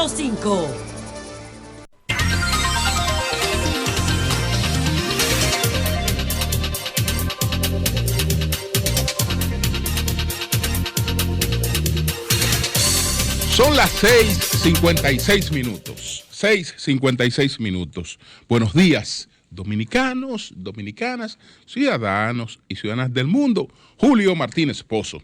105. Son las 6:56 minutos. 6:56 minutos. Buenos días, dominicanos, dominicanas, ciudadanos y ciudadanas del mundo. Julio Martínez Pozo.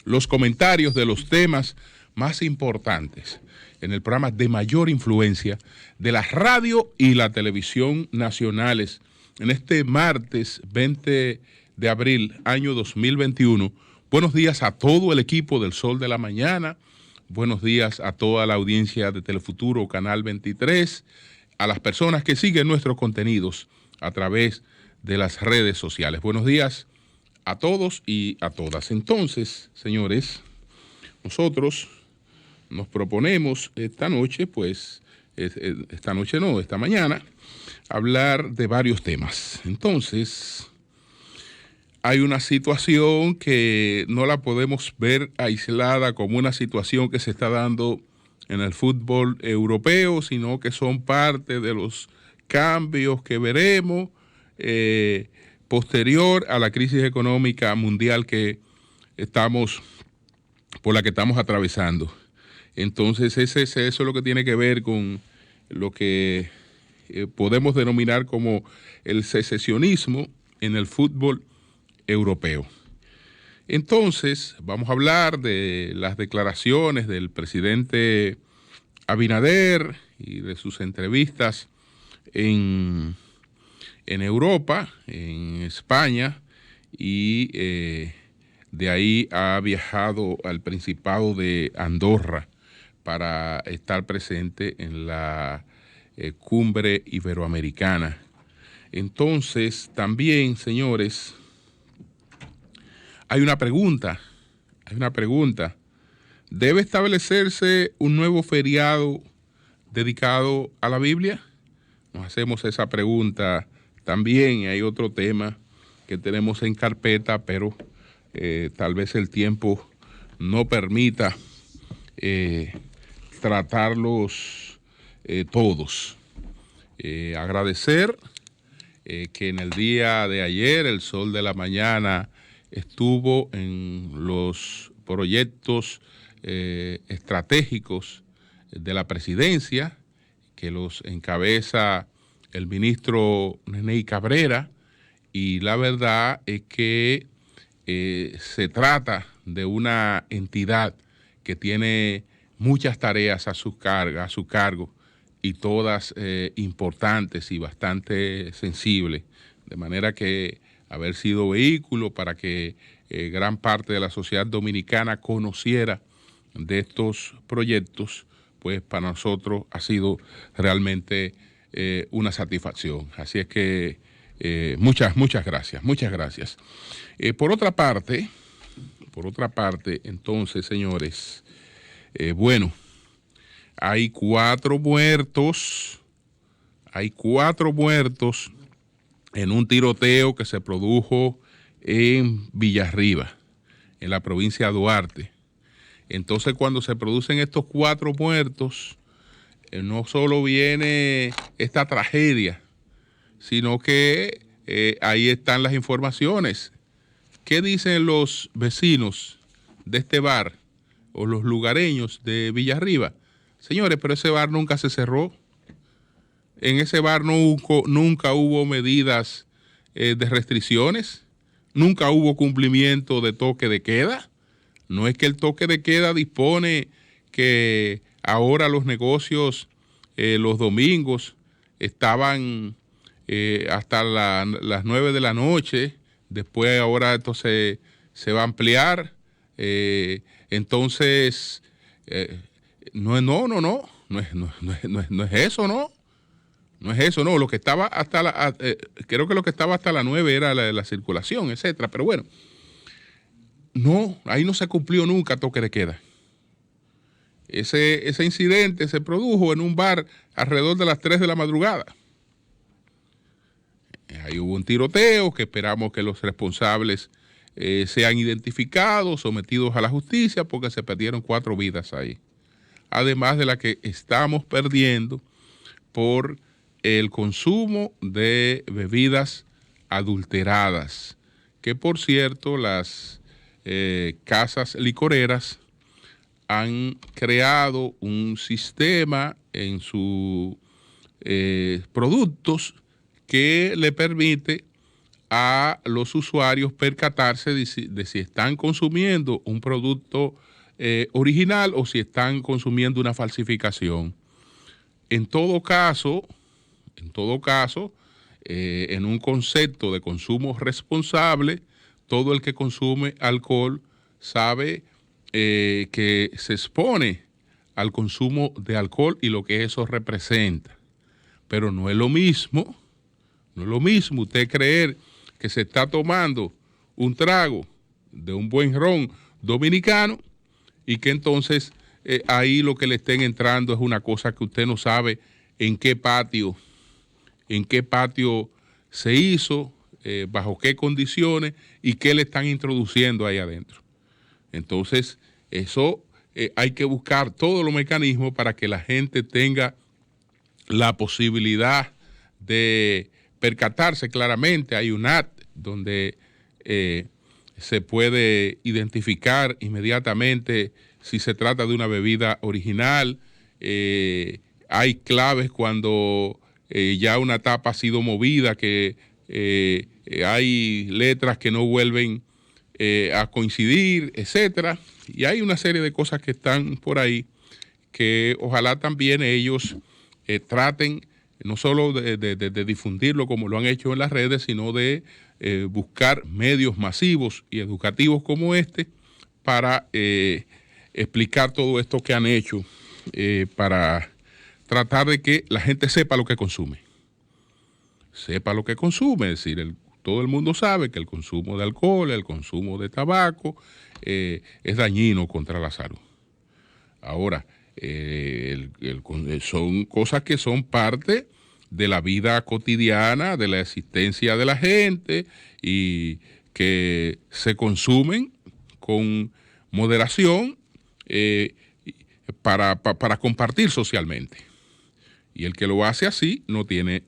Los comentarios de los temas más importantes en el programa de mayor influencia de la radio y la televisión nacionales en este martes 20 de abril, año 2021. Buenos días a todo el equipo del Sol de la Mañana. Buenos días a toda la audiencia de Telefuturo, Canal 23, a las personas que siguen nuestros contenidos a través de las redes sociales. Buenos días a todos y a todas. Entonces, señores, nosotros nos proponemos esta noche, esta mañana, hablar de varios temas. Entonces, hay una situación que no la podemos ver aislada como una situación que se está dando en el fútbol europeo, sino que son parte de los cambios que veremos posterior a la crisis económica mundial por la que estamos atravesando. Entonces, eso es lo que tiene que ver con lo que podemos denominar como el secesionismo en el fútbol europeo. Entonces, vamos a hablar de las declaraciones del presidente Abinader y de sus entrevistas en Europa, en España, y de ahí ha viajado al Principado de Andorra para estar presente en la cumbre iberoamericana. Entonces, también, señores, hay una pregunta. ¿Debe establecerse un nuevo feriado dedicado a la Biblia? Nos hacemos esa pregunta también. Hay otro tema que tenemos en carpeta, pero tal vez el tiempo no permita tratarlos todos. Agradecer que en el día de ayer el Sol de la Mañana estuvo en los proyectos estratégicos de la presidencia, que los encabeza el ministro Neney Cabrera, y la verdad es que se trata de una entidad que tiene muchas tareas a su cargo, y todas importantes y bastante sensibles, de manera que haber sido vehículo para que gran parte de la sociedad dominicana conociera de estos proyectos, pues para nosotros ha sido realmente una satisfacción. Así es que muchas gracias. Por otra parte, entonces, señores, hay cuatro muertos en un tiroteo que se produjo en Villarriba, en la provincia de Duarte. Entonces, cuando se producen estos 4 muertos, no solo viene esta tragedia, sino que ahí están las informaciones. ¿Qué dicen los vecinos de este bar o los lugareños de Villarriba? Señores, pero ese bar nunca se cerró. En ese bar nunca hubo medidas de restricciones, nunca hubo cumplimiento de toque de queda. No es que el toque de queda dispone que ahora los negocios los domingos estaban hasta las 9 de la noche, después ahora esto se va a ampliar. Entonces, no es eso, ¿no? No es eso, no. Lo que estaba creo que lo que estaba hasta las 9 era la circulación, etcétera. Pero bueno, no, ahí no se cumplió nunca toque de queda. Ese incidente se produjo en un bar alrededor de las 3 de la madrugada. Ahí hubo un tiroteo que esperamos que los responsables sean identificados, sometidos a la justicia, porque se perdieron 4 vidas ahí. además de la que estamos perdiendo por el consumo de bebidas adulteradas, que por cierto las casas licoreras han creado un sistema en sus productos que le permite a los usuarios percatarse de si están consumiendo un producto original o si están consumiendo una falsificación. En todo caso, en un concepto de consumo responsable, todo el que consume alcohol sabe que se expone al consumo de alcohol y lo que eso representa. Pero no es lo mismo usted creer que se está tomando un trago de un buen ron dominicano y que entonces ahí lo que le estén entrando es una cosa que usted no sabe en qué patio se hizo, bajo qué condiciones y qué le están introduciendo ahí adentro. Entonces, eso hay que buscar todos los mecanismos para que la gente tenga la posibilidad de percatarse claramente. Hay un app donde se puede identificar inmediatamente si se trata de una bebida original. Hay claves cuando ya una tapa ha sido movida, que hay letras que no vuelven a coincidir, etcétera. Y hay una serie de cosas que están por ahí que ojalá también ellos traten no solo de difundirlo como lo han hecho en las redes, sino de buscar medios masivos y educativos como este para explicar todo esto que han hecho para tratar de que la gente sepa lo que consume. Sepa lo que consume, es decir, todo el mundo sabe que el consumo de alcohol, el consumo de tabaco es dañino contra la salud. Ahora, son cosas que son parte de la vida cotidiana, de la existencia de la gente y que se consumen con moderación para compartir socialmente. Y el que lo hace así no tiene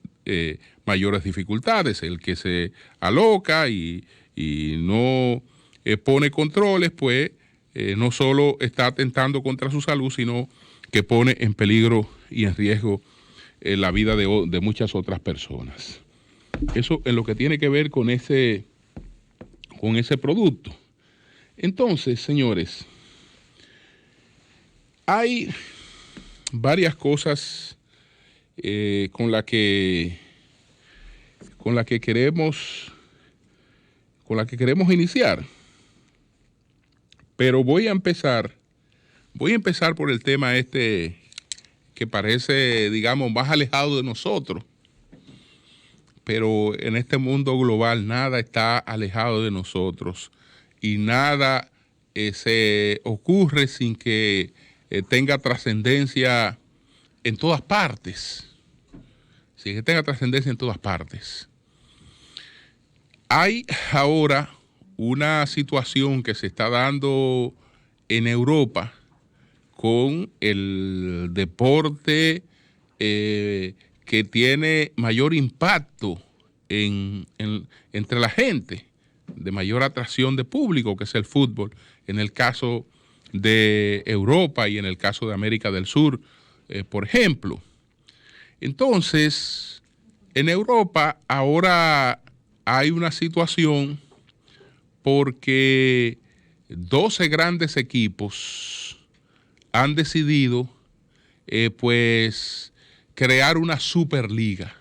mayores dificultades. El que se aloca y no pone controles, pues no solo está atentando contra su salud, sino que pone en peligro y en riesgo la vida de muchas otras personas. Eso en lo que tiene que ver con ese producto. Entonces, señores, hay varias cosas con la que queremos iniciar. Pero voy a empezar por el tema que parece, digamos, más alejado de nosotros. Pero en este mundo global nada está alejado de nosotros y nada se ocurre sin que tenga trascendencia en todas partes. Sin que tenga trascendencia en todas partes. Hay ahora una situación que se está dando en Europa con el deporte que tiene mayor impacto entre la gente, de mayor atracción de público, que es el fútbol, en el caso de Europa y en el caso de América del Sur, por ejemplo. Entonces, en Europa ahora hay una situación porque 12 grandes equipos han decidido pues crear una superliga.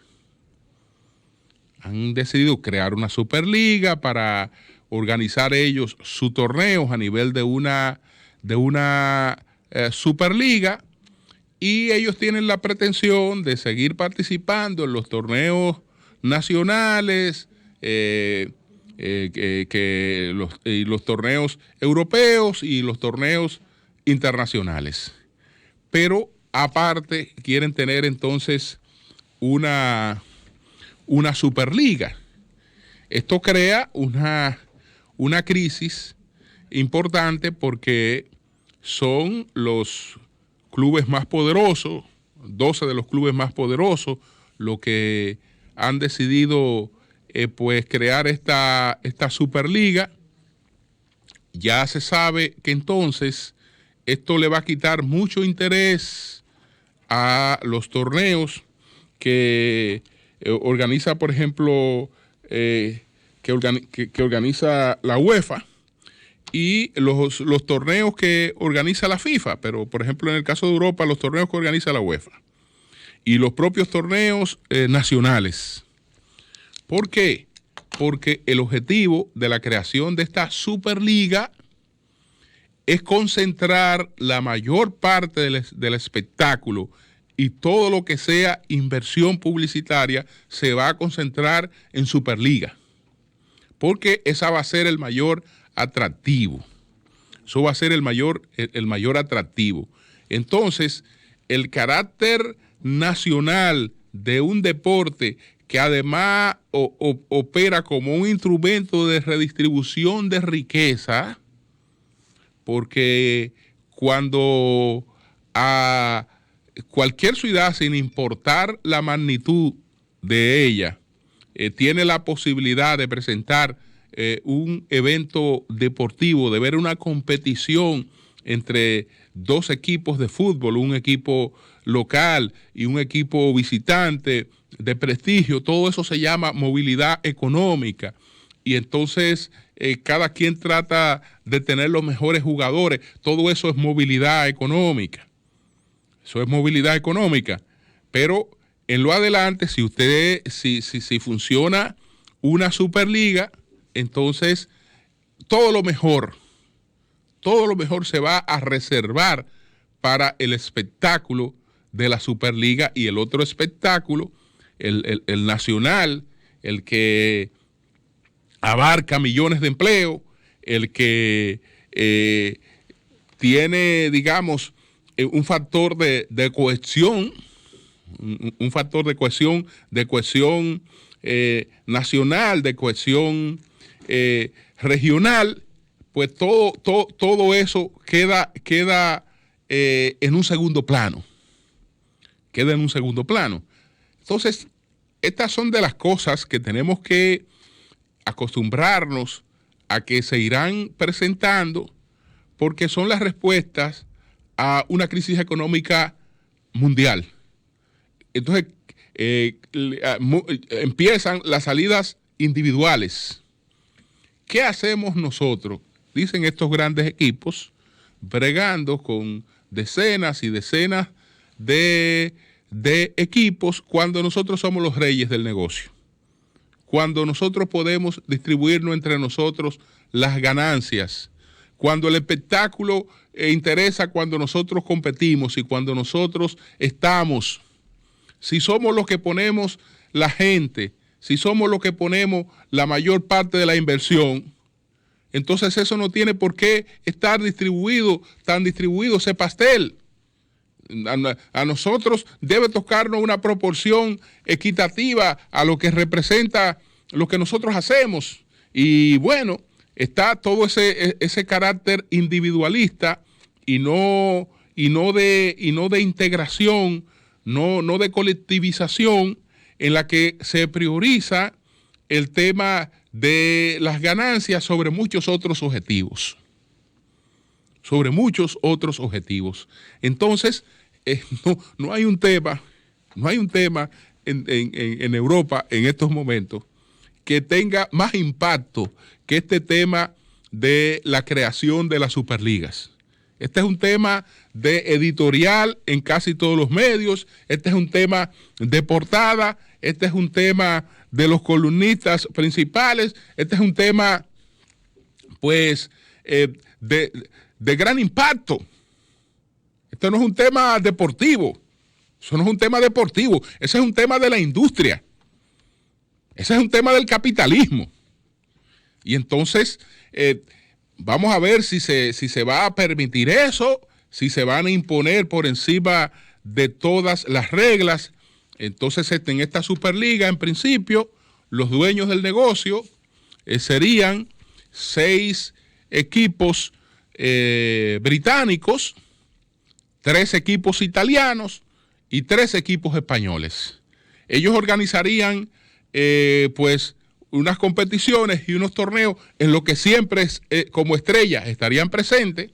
Han decidido crear una superliga para organizar ellos sus torneos a nivel de una superliga, y ellos tienen la pretensión de seguir participando en los torneos nacionales, los torneos europeos y los torneos internacionales. Pero aparte quieren tener entonces una superliga. Esto crea una crisis importante porque son los clubes más poderosos, 12 de los clubes más poderosos, lo que han decidido pues crear esta Superliga. Ya se sabe que entonces esto le va a quitar mucho interés a los torneos que organiza, por ejemplo, que organiza la UEFA, y los torneos que organiza la FIFA, pero por ejemplo en el caso de Europa, los torneos que organiza la UEFA y los propios torneos nacionales. ¿Por qué? Porque el objetivo de la creación de esta Superliga es concentrar la mayor parte del espectáculo, y todo lo que sea inversión publicitaria se va a concentrar en Superliga, porque esa va a ser el mayor atractivo. Eso va a ser el mayor atractivo. Entonces, el carácter nacional de un deporte que además opera como un instrumento de redistribución de riqueza, porque cuando a cualquier ciudad, sin importar la magnitud de ella, tiene la posibilidad de presentar un evento deportivo, de ver una competición entre dos equipos de fútbol, un equipo local y un equipo visitante de prestigio, todo eso se llama movilidad económica. Y entonces cada quien trata de tener los mejores jugadores, todo eso es movilidad económica. Eso es movilidad económica. Pero en lo adelante, si funciona una Superliga, entonces todo lo mejor se va a reservar para el espectáculo de la Superliga, y el otro espectáculo, el nacional, el que abarca millones de empleos, el que tiene, digamos, un factor de cohesión, un factor de cohesión nacional, de cohesión regional, pues todo eso queda en un segundo plano. Queda en un segundo plano. Entonces, estas son de las cosas que tenemos que acostumbrarnos a que se irán presentando, porque son las respuestas a una crisis económica mundial. Entonces, empiezan las salidas individuales. ¿Qué hacemos nosotros? Dicen estos grandes equipos, bregando con decenas y decenas de equipos, cuando nosotros somos los reyes del negocio, cuando nosotros podemos distribuirnos entre nosotros las ganancias, cuando el espectáculo interesa, cuando nosotros competimos y cuando nosotros estamos. Si somos los que ponemos la gente, si somos los que ponemos la mayor parte de la inversión, entonces eso no tiene por qué estar tan distribuido ese pastel. A nosotros debe tocarnos una proporción equitativa a lo que representa lo que nosotros hacemos. Y bueno, está todo ese carácter individualista y no de integración, no de colectivización, en la que se prioriza el tema de las ganancias sobre muchos otros objetivos. Entonces, no hay un tema en Europa en estos momentos que tenga más impacto que este tema de la creación de las superligas. Este es un tema de editorial en casi todos los medios, este es un tema de portada, este es un tema de los columnistas principales, este es un tema, pues, de gran impacto. Esto no es un tema deportivo, eso no es un tema deportivo, ese es un tema de la industria, ese es un tema del capitalismo. Y entonces, vamos a ver si se va a permitir eso, si se van a imponer por encima de todas las reglas. Entonces, en esta Superliga, en principio, los dueños del negocio serían 6 equipos británicos, 3 equipos italianos y 3 equipos españoles. Ellos organizarían pues unas competiciones y unos torneos en lo que siempre como estrellas estarían presentes.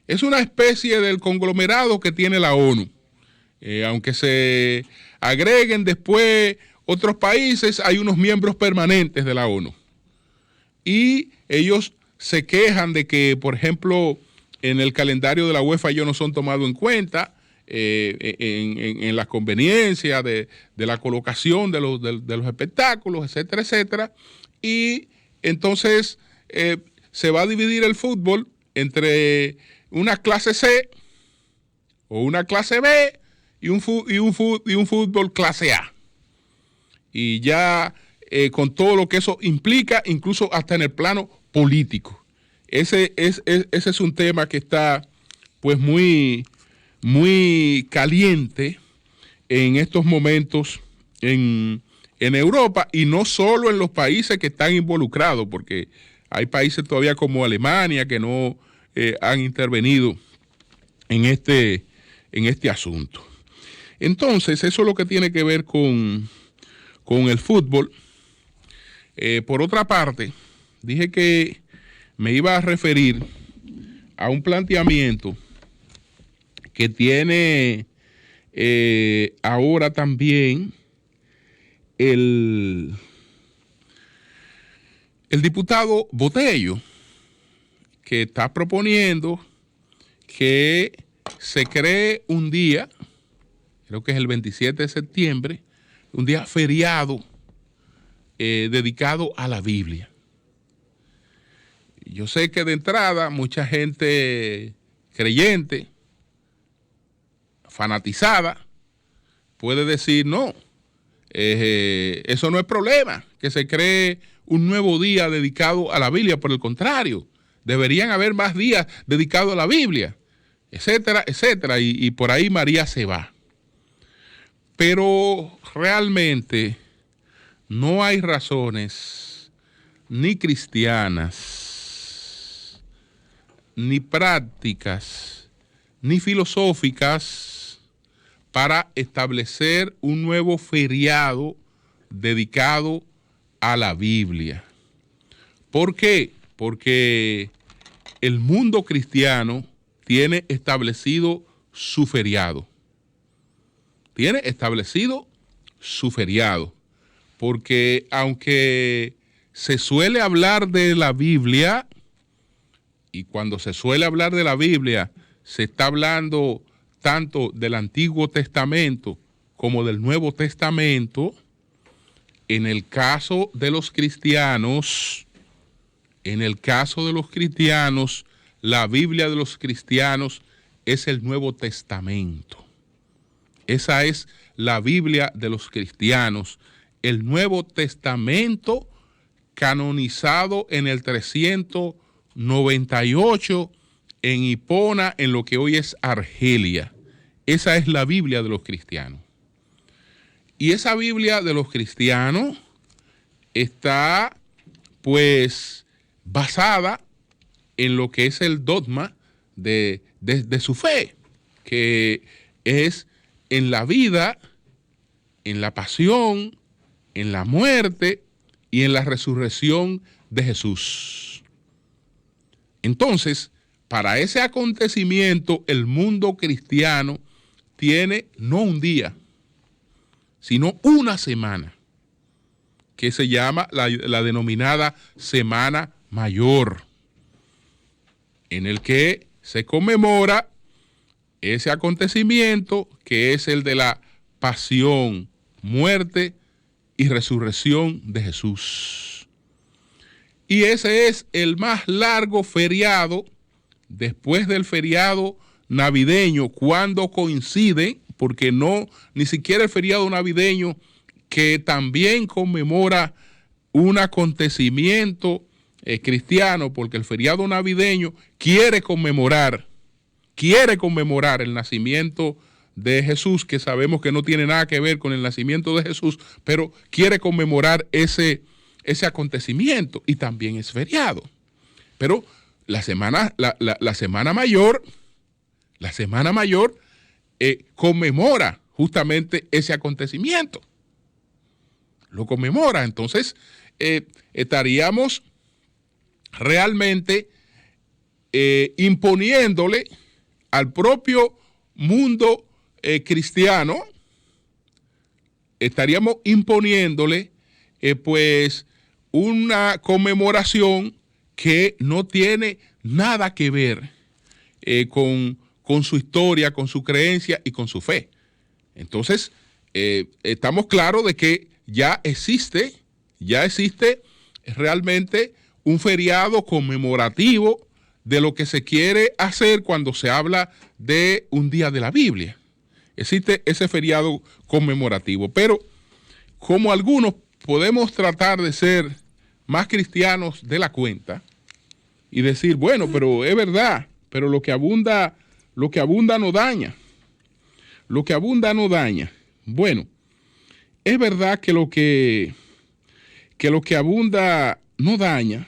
Es una especie del conglomerado que tiene la ONU. Aunque se agreguen después otros países, hay unos miembros permanentes de la ONU. Y ellos se quejan de que, por ejemplo, en el calendario de la UEFA ellos no son tomados en cuenta en las conveniencias de la colocación de los espectáculos, etcétera, etcétera. Y entonces se va a dividir el fútbol entre una clase C o una clase B y un fútbol clase A. Y ya con todo lo que eso implica, incluso hasta en el plano político. Ese es un tema que está pues muy caliente en estos momentos en Europa, y no solo en los países que están involucrados, porque hay países todavía como Alemania que no han intervenido en este asunto. Entonces, eso es lo que tiene que ver con el fútbol. Por otra parte, dije que me iba a referir a un planteamiento que tiene ahora también el diputado Botello, que está proponiendo que se cree un día, creo que es el 27 de septiembre, un día feriado dedicado a la Biblia. Yo sé que de entrada mucha gente creyente, fanatizada, puede decir no, eso no es problema, que se cree un nuevo día dedicado a la Biblia. Por el contrario, deberían haber más días dedicados a la Biblia, etcétera, etcétera, y por ahí María se va. Pero realmente no hay razones ni cristianas, ni prácticas, ni filosóficas para establecer un nuevo feriado dedicado a la Biblia. ¿Por qué? Porque el mundo cristiano tiene establecido su feriado. Tiene establecido su feriado. Porque aunque se suele hablar de la Biblia, y cuando se suele hablar de la Biblia, se está hablando tanto del Antiguo Testamento como del Nuevo Testamento, en el caso de los cristianos, la Biblia de los cristianos es el Nuevo Testamento. Esa es la Biblia de los cristianos, el Nuevo Testamento canonizado en el 398 en Hipona, en lo que hoy es Argelia. Esa es la Biblia de los cristianos. Y esa Biblia de los cristianos está pues basada en lo que es el dogma de su fe, que es en la vida, en la pasión, en la muerte y en la resurrección de Jesús. Entonces, para ese acontecimiento, el mundo cristiano tiene no un día, sino una semana, que se llama la denominada Semana Mayor, en el que se conmemora ese acontecimiento que es el de la pasión, muerte y resurrección de Jesús. Y ese es el más largo feriado después del feriado navideño, cuando coincide, porque no, ni siquiera el feriado navideño, que también conmemora un acontecimiento cristiano, porque el feriado navideño quiere conmemorar el nacimiento de Jesús, que sabemos que no tiene nada que ver con el nacimiento de Jesús, pero quiere conmemorar ese acontecimiento, y también es feriado. Pero la semana mayor, La Semana Mayor conmemora justamente ese acontecimiento. Lo conmemora. Entonces, estaríamos realmente imponiéndole al propio mundo cristiano, estaríamos imponiéndole pues una conmemoración que no tiene nada que ver con su historia, con su creencia y con su fe. Entonces, estamos claros de que ya existe realmente un feriado conmemorativo de lo que se quiere hacer cuando se habla de un día de la Biblia. Existe ese feriado conmemorativo, pero como algunos podemos tratar de ser más cristianos de la cuenta y decir, bueno, pero es verdad, pero lo que abunda no daña. Lo que abunda no daña. Bueno, es verdad que lo que abunda no daña,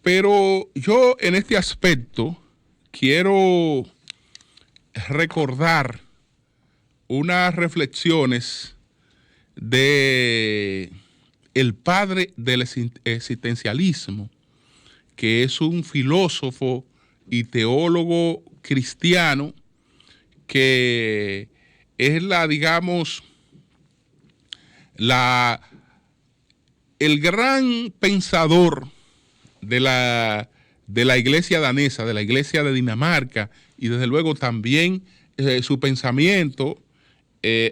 pero yo en este aspecto quiero recordar unas reflexiones de el padre del existencialismo, que es un filósofo y teólogo cristiano que es el gran pensador de la iglesia danesa, de la iglesia de Dinamarca, y desde luego también su pensamiento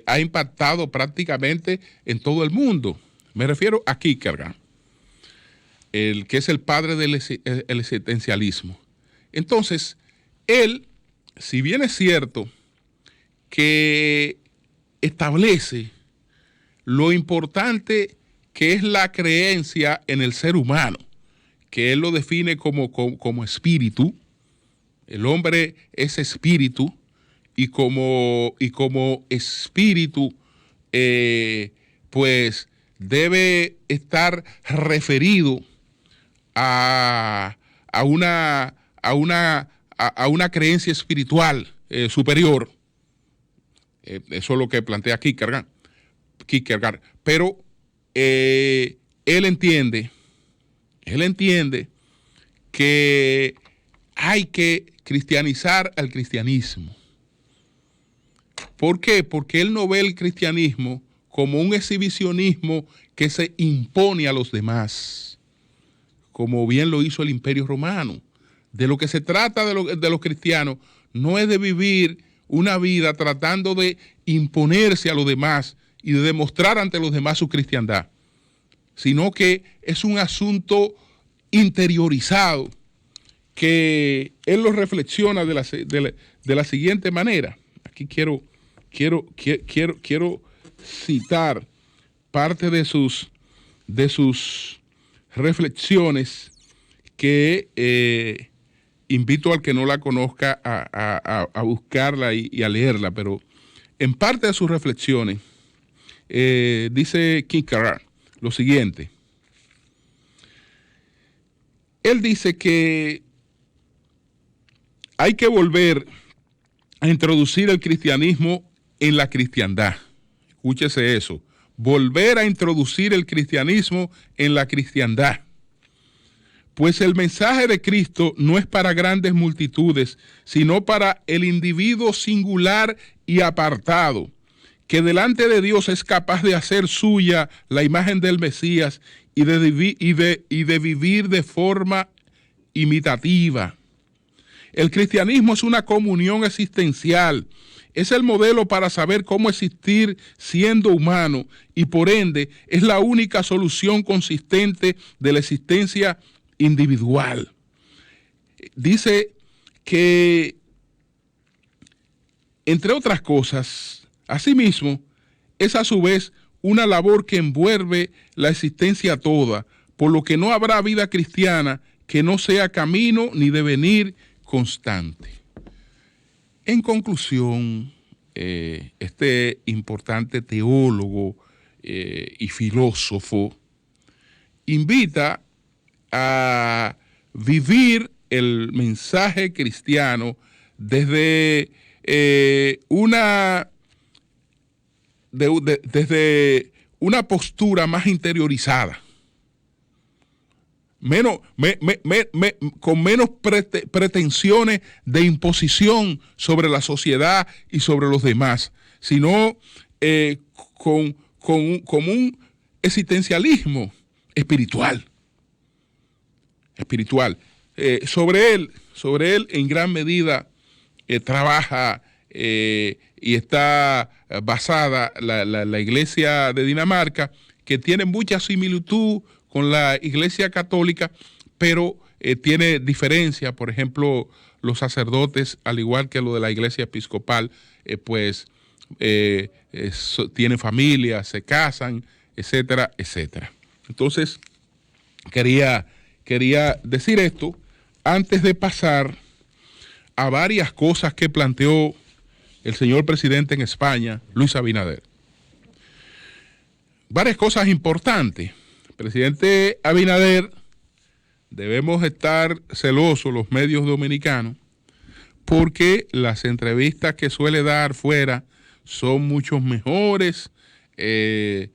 ha impactado prácticamente en todo el mundo. Me refiero a Kierkegaard, que es el padre del existencialismo. Entonces, él, si bien es cierto que establece lo importante que es la creencia en el ser humano, que él lo define como espíritu. El hombre es espíritu y como espíritu pues debe estar referido a una creencia espiritual superior. Eso es lo que plantea Kierkegaard. Pero él entiende que hay que cristianizar al cristianismo. ¿Por qué? Porque él no ve el cristianismo como un exhibicionismo que se impone a los demás, como bien lo hizo el Imperio Romano. De lo que se trata de los cristianos no es de vivir una vida tratando de imponerse a los demás y de demostrar ante los demás su cristiandad, sino que es un asunto interiorizado que él lo reflexiona de la siguiente manera. Aquí quiero citar parte de sus reflexiones que invito al que no la conozca a buscarla y a leerla, pero en parte de sus reflexiones dice Kierkegaard lo siguiente. Él dice que hay que volver a introducir el cristianismo en la cristiandad. Escúchese eso. Volver a introducir el cristianismo en la cristiandad. Pues el mensaje de Cristo no es para grandes multitudes, sino para el individuo singular y apartado, que delante de Dios es capaz de hacer suya la imagen del Mesías y de vivir de forma imitativa. El cristianismo es una comunión existencial. Es el modelo para saber cómo existir siendo humano y por ende es la única solución consistente de la existencia individual. Dice que, entre otras cosas, asimismo, es a su vez una labor que envuelve la existencia toda, por lo que no habrá vida cristiana que no sea camino ni devenir constante. En conclusión, este importante teólogo y filósofo invita a vivir el mensaje cristiano desde desde una postura más interiorizada, con menos pretensiones de imposición sobre la sociedad y sobre los demás, sino con un existencialismo espiritual. Sobre él en gran medida trabaja y está basada la iglesia de Dinamarca, que tiene mucha similitud con la iglesia católica, pero tiene diferencia. Por ejemplo, los sacerdotes, al igual que lo de la iglesia episcopal, tienen familia, se casan, etcétera, etcétera. Entonces, quería decir esto antes de pasar a varias cosas que planteó el señor presidente en España, Luis Abinader. Varias cosas importantes. Presidente Abinader, debemos estar celosos los medios dominicanos, porque las entrevistas que suele dar fuera son mucho mejores que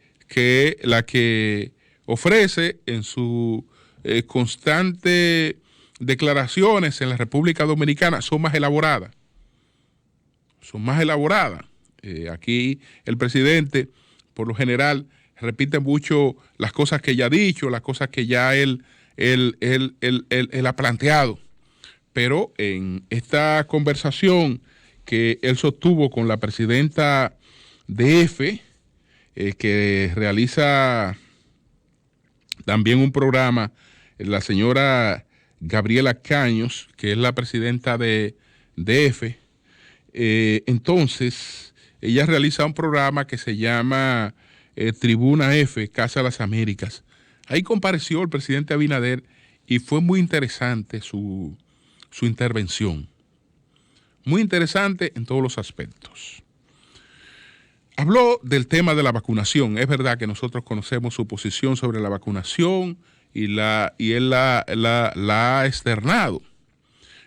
la que ofrece en sus constantes declaraciones en la República Dominicana. Son más elaboradas. Aquí el presidente, por lo general, repite mucho las cosas que ya ha dicho, las cosas que ya él ha planteado. Pero en esta conversación que él sostuvo con la presidenta de EFE, que realiza también un programa, la señora Gabriela Caños, que es la presidenta de EFE, entonces ella realiza un programa que se llama Tribuna F, Casa de las Américas. Ahí compareció el presidente Abinader y fue muy interesante su intervención. Muy interesante en todos los aspectos. Habló del tema de la vacunación. Es verdad que nosotros conocemos su posición sobre la vacunación y él la ha externado.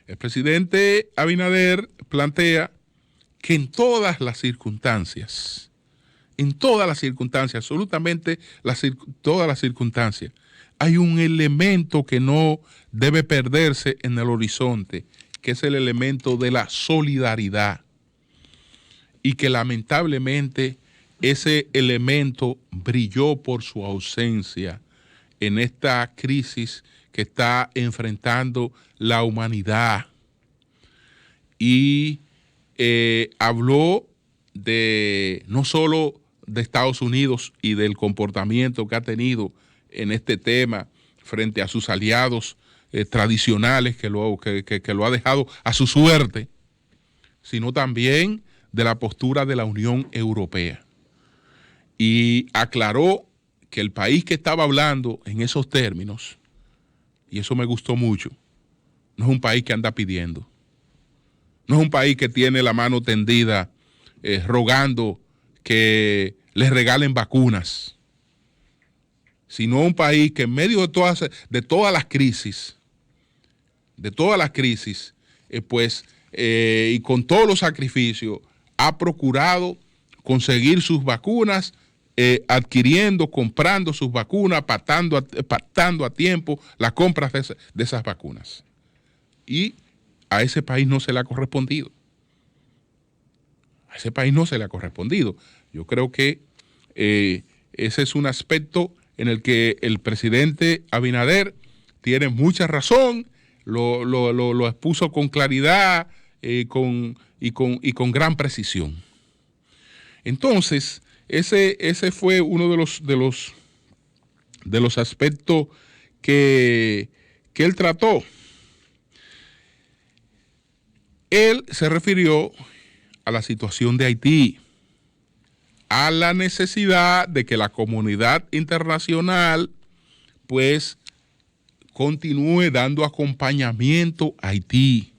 El presidente Abinader plantea que en todas las circunstancias, absolutamente todas las circunstancias, hay un elemento que no debe perderse en el horizonte, que es el elemento de la solidaridad, y que lamentablemente ese elemento brilló por su ausencia en esta crisis que está enfrentando la humanidad. Y habló no solo de Estados Unidos y del comportamiento que ha tenido en este tema frente a sus aliados tradicionales, que lo ha dejado a su suerte, sino también de la postura de la Unión Europea. Y aclaró que el país que estaba hablando en esos términos, y eso me gustó mucho, no es un país que anda pidiendo, no es un país que tiene la mano tendida rogando que les regalen vacunas, sino un país que en medio de todas las crisis, y con todos los sacrificios, ha procurado conseguir sus vacunas, adquiriendo, comprando sus vacunas, pactando a tiempo las compras de esas vacunas. Y a ese país no se le ha correspondido. Yo creo que ese es un aspecto en el que el presidente Abinader tiene mucha razón, lo expuso con claridad y con gran precisión. Entonces, ese fue uno de los aspectos que él trató. Él se refirió a la situación de Haití, a la necesidad de que la comunidad internacional pues continúe dando acompañamiento a Haití.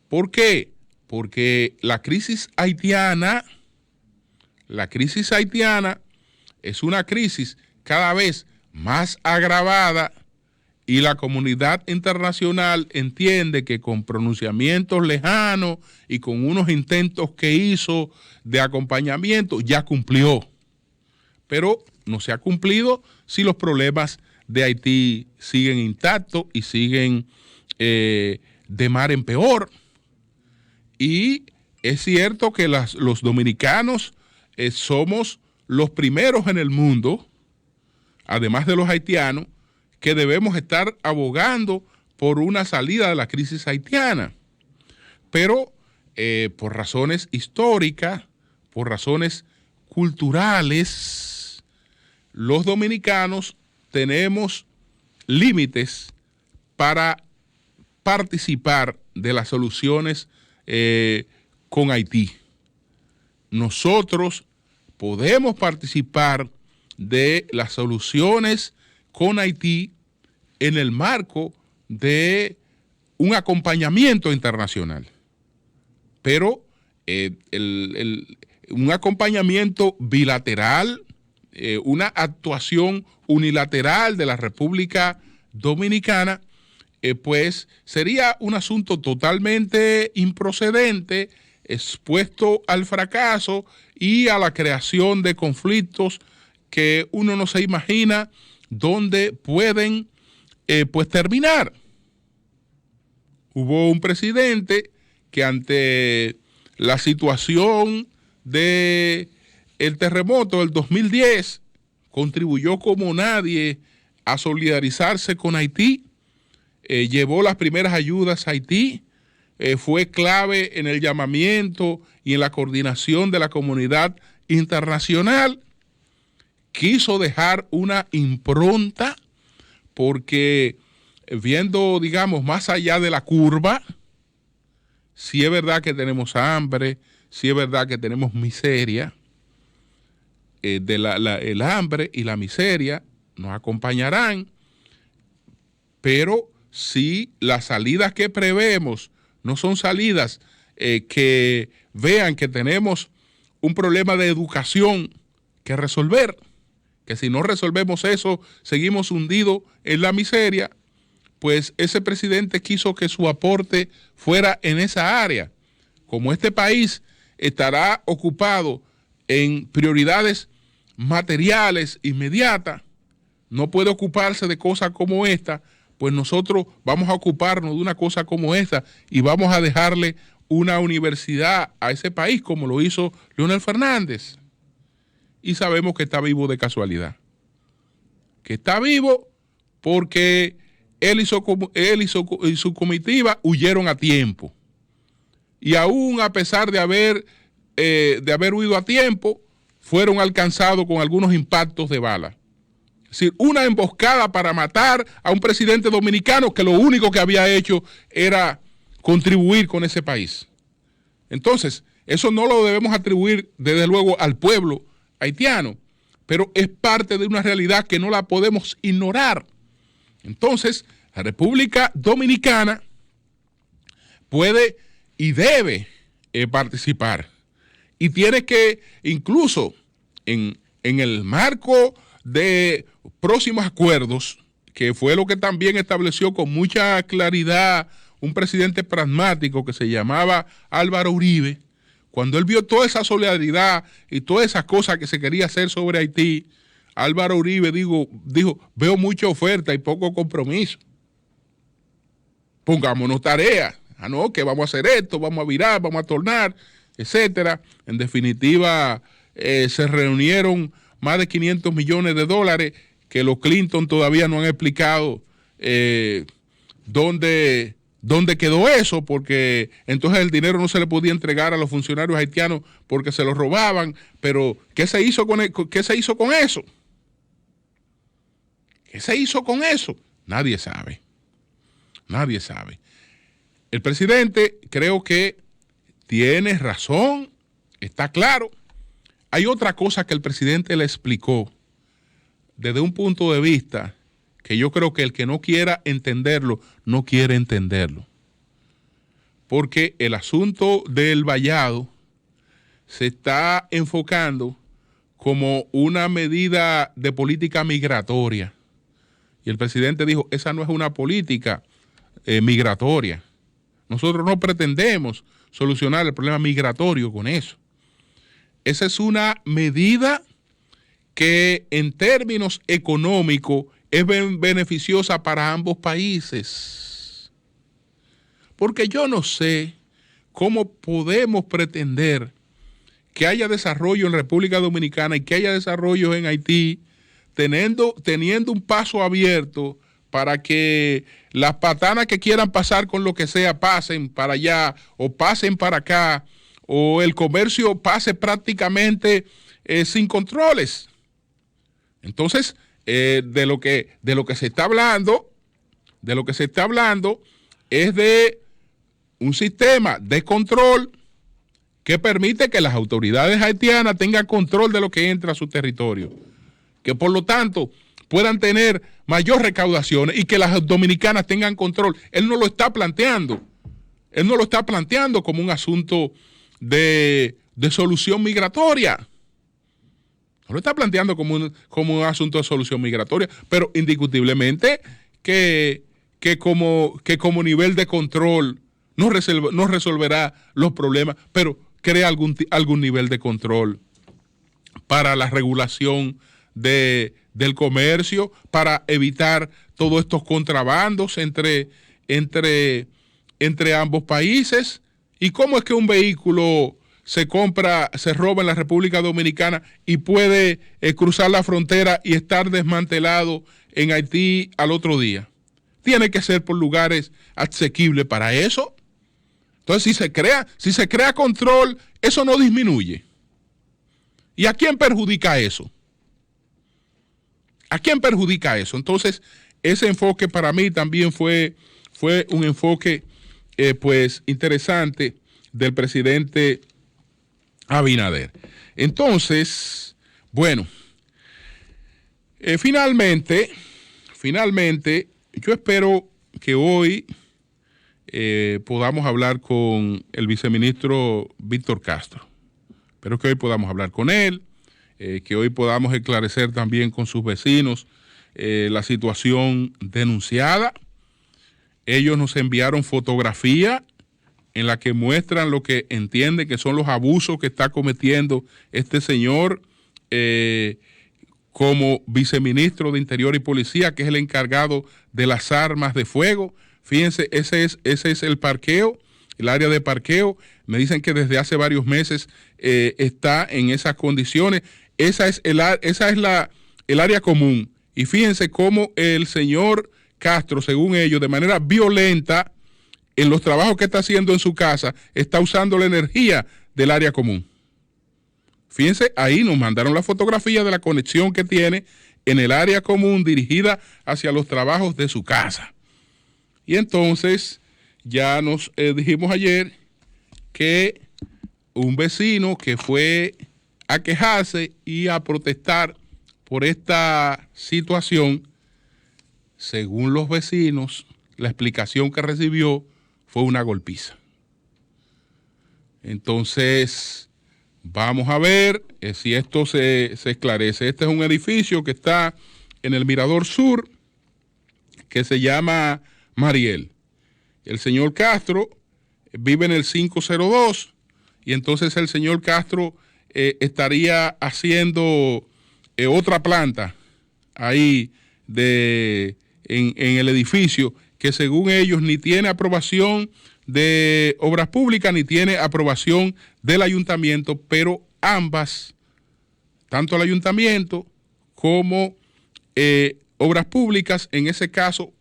¿Por qué? Porque la crisis haitiana es una crisis cada vez más agravada y la comunidad internacional entiende que con pronunciamientos lejanos y con unos intentos que hizo de acompañamiento ya cumplió. Pero no se ha cumplido si los problemas de Haití siguen intactos y siguen de mar en peor. Y es cierto que los dominicanos somos los primeros en el mundo, además de los haitianos, que debemos estar abogando por una salida de la crisis haitiana. Pero por razones históricas, por razones culturales, los dominicanos tenemos límites para participar de las soluciones con Haití. Nosotros podemos participar de las soluciones con Haití en el marco de un acompañamiento internacional. Pero un acompañamiento bilateral, una actuación unilateral de la República Dominicana, pues sería un asunto totalmente improcedente, expuesto al fracaso y a la creación de conflictos que uno no se imagina dónde pueden pues terminar. Hubo un presidente que ante la situación del terremoto del 2010 contribuyó como nadie a solidarizarse con Haití, llevó las primeras ayudas a Haití, fue clave en el llamamiento y en la coordinación de la comunidad internacional, quiso dejar una impronta porque viendo, digamos, más allá de la curva, si es verdad que tenemos hambre, si es verdad que tenemos miseria, el hambre y la miseria nos acompañarán, pero si las salidas que prevemos no son salidas que vean que tenemos un problema de educación que resolver, que si no resolvemos eso, seguimos hundidos en la miseria, pues ese presidente quiso que su aporte fuera en esa área. Como este país estará ocupado en prioridades materiales inmediatas, no puede ocuparse de cosas como esta, pues nosotros vamos a ocuparnos de una cosa como esta y vamos a dejarle una universidad a ese país como lo hizo Leonel Fernández. Y sabemos que está vivo de casualidad. Que está vivo porque él y su comitiva huyeron a tiempo. Y aún a pesar de haber huido a tiempo, fueron alcanzados con algunos impactos de bala. Es decir, una emboscada para matar a un presidente dominicano que lo único que había hecho era contribuir con ese país. Entonces, eso no lo debemos atribuir desde luego al pueblo haitiano, pero es parte de una realidad que no la podemos ignorar. Entonces, la República Dominicana puede y debe participar y tiene que, incluso en el marco de próximos acuerdos, que fue lo que también estableció con mucha claridad un presidente pragmático que se llamaba Álvaro Uribe, cuando él vio toda esa solidaridad y todas esas cosas que se quería hacer sobre Haití, Álvaro Uribe dijo, veo mucha oferta y poco compromiso. Pongámonos tarea. No, que vamos a hacer esto, vamos a virar, vamos a tornar, etcétera. En definitiva, se reunieron más de 500 millones de dólares que los Clinton todavía no han explicado dónde quedó eso, porque entonces el dinero no se le podía entregar a los funcionarios haitianos porque se lo robaban. Pero ¿qué se hizo con eso? ¿Qué se hizo con eso? Nadie sabe. Nadie sabe. El presidente creo que tiene razón, está claro. Hay otra cosa que el presidente le explicó desde un punto de vista que yo creo que el que no quiera entenderlo, no quiere entenderlo. Porque el asunto del vallado se está enfocando como una medida de política migratoria. Y el presidente dijo, esa no es una política migratoria. Nosotros no pretendemos solucionar el problema migratorio con eso. Esa es una medida que en términos económicos es beneficiosa para ambos países. Porque yo no sé cómo podemos pretender que haya desarrollo en República Dominicana y que haya desarrollo en Haití, teniendo un paso abierto para que las patanas que quieran pasar con lo que sea pasen para allá o pasen para acá, o el comercio pase prácticamente sin controles. Entonces, de lo que se está hablando, es de un sistema de control que permite que las autoridades haitianas tengan control de lo que entra a su territorio, que por lo tanto puedan tener mayor recaudación y que las dominicanas tengan control. Él no lo está planteando. Él no lo está planteando como un asunto de solución migratoria. No lo está planteando como un asunto de solución migratoria, pero indiscutiblemente que como nivel de control no resolverá los problemas, pero crea algún nivel de control para la regulación del comercio, para evitar todos estos contrabandos entre ambos países. ¿Y cómo es que un vehículo se roba en la República Dominicana y puede cruzar la frontera y estar desmantelado en Haití al otro día? Tiene que ser por lugares asequibles para eso. Entonces, si se crea control, eso no disminuye. ¿Y a quién perjudica eso? ¿A quién perjudica eso? Entonces, ese enfoque para mí también fue un enfoque pues interesante del presidente Abinader. Entonces, bueno, finalmente, yo espero que hoy podamos hablar con el viceministro Víctor Castro. Espero que hoy podamos hablar con él, que hoy podamos esclarecer también con sus vecinos la situación denunciada. Ellos nos enviaron fotografía en la que muestran lo que entienden que son los abusos que está cometiendo este señor como viceministro de Interior y Policía, que es el encargado de las armas de fuego. Fíjense, ese es el parqueo, el área de parqueo. Me dicen que desde hace varios meses está en esas condiciones. Esa es el área común. Y fíjense cómo el señor Castro, según ellos, de manera violenta, en los trabajos que está haciendo en su casa, está usando la energía del área común. Fíjense, ahí nos mandaron la fotografía de la conexión que tiene en el área común dirigida hacia los trabajos de su casa. Y entonces ya nos dijimos ayer que un vecino que fue a quejarse y a protestar por esta situación, según los vecinos, la explicación que recibió fue una golpiza. Entonces, vamos a ver si esto se esclarece. Este es un edificio que está en el Mirador Sur, que se llama Mariel. El señor Castro vive en el 502 y entonces el señor Castro estaría haciendo otra planta ahí en el edificio que según ellos ni tiene aprobación de obras públicas ni tiene aprobación del ayuntamiento, pero ambas, tanto el ayuntamiento como obras públicas, en ese caso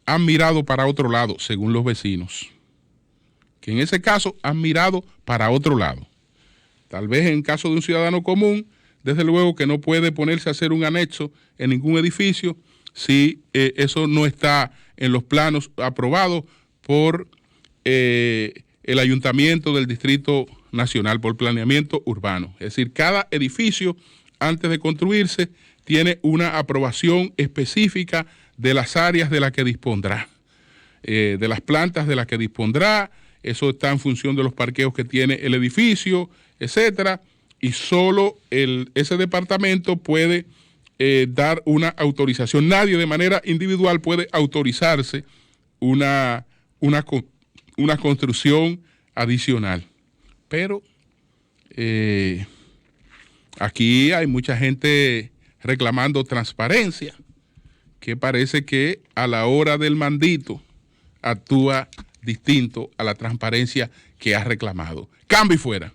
han mirado para otro lado, según los vecinos, que en ese caso han mirado para otro lado. Tal vez en caso de un ciudadano común, desde luego que no puede ponerse a hacer un anexo en ningún edificio si eso no está en los planos aprobados por el ayuntamiento del Distrito Nacional, por planeamiento urbano. Es decir, cada edificio, antes de construirse, tiene una aprobación específica de las áreas de las que dispondrá, de las plantas de las que dispondrá. Eso está en función de los parqueos que tiene el edificio, etcétera, y solo ese departamento puede dar una autorización. Nadie de manera individual puede autorizarse una construcción adicional. Pero aquí hay mucha gente reclamando transparencia, que parece que a la hora del mandito actúa distinto a la transparencia que ha reclamado. Cambio y fuera.